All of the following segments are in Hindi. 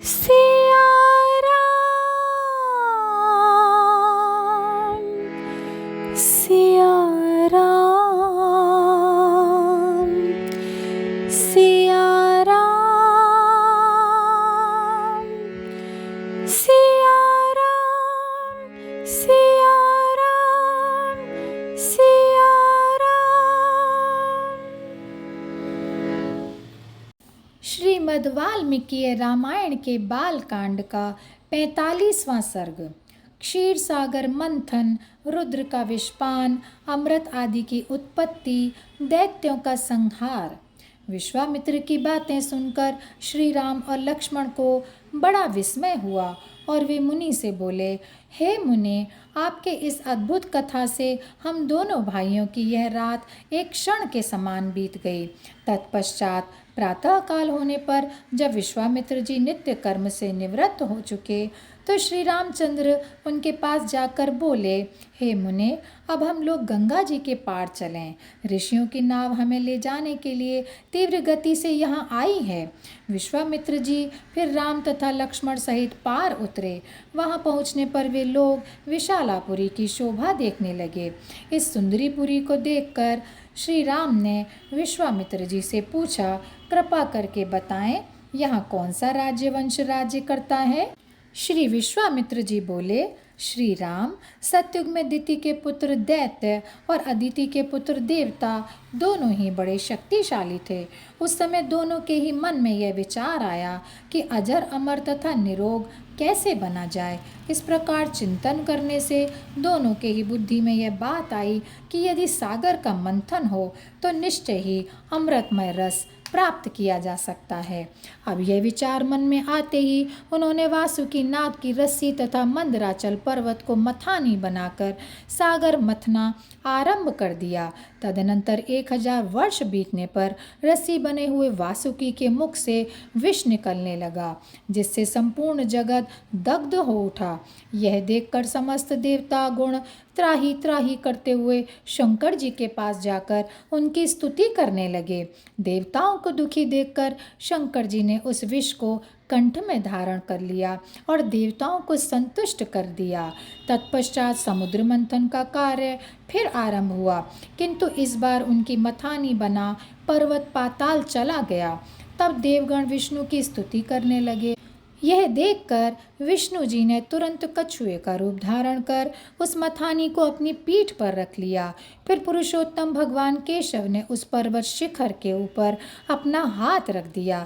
सिया राम, सिया राम, सिया राम, सिया राम, सिया राम, सिया राम। श्रीमद् वाल्मीकि रामायण के बालकांड का 45वां सर्ग। क्षीर सागर मंथन, रुद्र का विषपान, अमृत आदि की उत्पत्ति, दैत्यों का संहार। विश्वामित्र की बातें सुनकर श्री राम और लक्ष्मण को बड़ा विस्मय हुआ और वे मुनि से बोले, हे मुने, आपके इस अद्भुत कथा से हम दोनों भाइयों की यह रात एक क्षण के समान बीत गई। तत्पश्चात प्रातः काल होने पर जब विश्वामित्र जी नित्य कर्म से निवृत्त हो चुके तो श्री रामचंद्र उनके पास जाकर बोले, हे मुने, अब हम लोग गंगा जी के पार चलें। ऋषियों की नाव हमें ले जाने के लिए तीव्र गति से यहाँ आई है। विश्वामित्र जी फिर राम तथा लक्ष्मण सहित पार उतरे। वहाँ पहुँचने पर वे लोग विशालापुरी की शोभा देखने लगे। इस सुंदरीपुरी को देखकर श्री राम ने विश्वामित्र जी से पूछा, कृपा करके बताएं, यहाँ कौन सा राज्यवंश राज्य करता है? श्री विश्वामित्र जी बोले, श्री राम, सतयुग में दिति के पुत्र दैत्य और अदिति के पुत्र देवता दोनों ही बड़े शक्तिशाली थे। उस समय दोनों के ही मन में यह विचार आया कि अजर अमर तथा निरोग कैसे बना जाए। इस प्रकार चिंतन करने से दोनों के ही बुद्धि में यह बात आई कि यदि सागर का मंथन हो तो निश्चय ही अमृतमय रस प्राप्त किया जा सकता है। अब यह विचार मन में आते ही उन्होंने वासुकी नाग की रस्सी तथा मंदराचल पर्वत को मथानी बनाकर सागर मथना आरंभ कर दिया। तदनंतर 1000 वर्ष बीतने पर रस्सी बने हुए वासुकी के मुख से विष निकलने लगा, जिससे संपूर्ण जगत दग्ध हो उठा। यह देखकर समस्त देवता गुण त्राही त्राही करते हुए शंकर जी के पास जाकर उनकी स्तुति करने लगे। देवताओं को दुखी देखकर शंकर जी ने उस विष को कंठ में धारण कर लिया और देवताओं को संतुष्ट कर दिया। तत्पश्चात समुद्र मंथन का कार्य फिर आरंभ हुआ, किंतु इस बार उनकी मथानी बना पर्वत पाताल चला गया। तब देवगण विष्णु की स्तुति करने लगे। यह देखकर विष्णु जी ने तुरंत कछुए का रूप धारण कर उस मथानी को अपनी पीठ पर रख लिया। फिर पुरुषोत्तम भगवान केशव ने उस पर्वत शिखर के ऊपर अपना हाथ रख दिया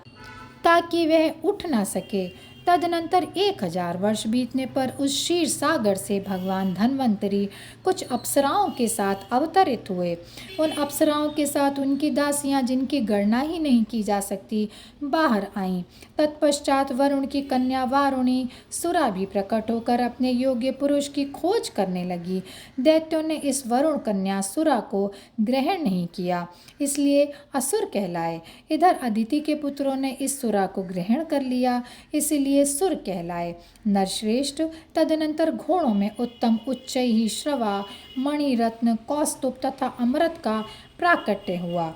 ताकि वह उठ ना सके। तदनंतर 1000 वर्ष बीतने पर उस क्षीर सागर से भगवान धन्वंतरी कुछ अप्सराओं के साथ अवतरित हुए। उन अप्सराओं के साथ उनकी दासियां, जिनकी गणना ही नहीं की जा सकती, बाहर आईं। तत्पश्चात वरुण की कन्या वारुणी सुरा भी प्रकट होकर अपने योग्य पुरुष की खोज करने लगी। दैत्यों ने इस वरुण कन्या सुरा को ग्रहण नहीं किया, इसलिए असुर कहलाए। इधर अदिति के पुत्रों ने इस सुरा को ग्रहण कर लिया, इसलिए सुर कहलाए। नरश्रेष्ठ, तदनंतर घोड़ों में उत्तम उच्चैः श्रवा, मणिरत्न, कौस्तुभ तथा अमृत का प्राकट्य हुआ।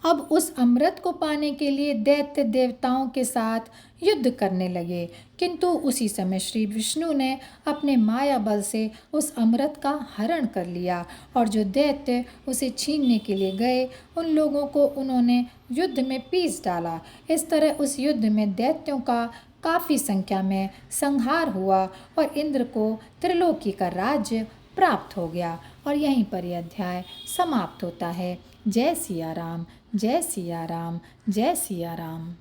अब उस अमृत को पाने के लिए दैत्य देवताओं के साथ युद्ध करने लगे, किंतु उसी समय श्री विष्णु ने अपने माया बल से उस अमृत का हरण कर लिया और जो दैत्य उसे छीनने के लिए गए उन लोगों को उन्होंने युद्ध में पीस डाला। इस तरह उस युद्ध में दैत्यों का काफ़ी संख्या में संहार हुआ और इंद्र को त्रिलोकी का राज्य प्राप्त हो गया। और यहीं पर यह अध्याय समाप्त होता है। जय सिया राम, जय सिया राम, जय सिया राम।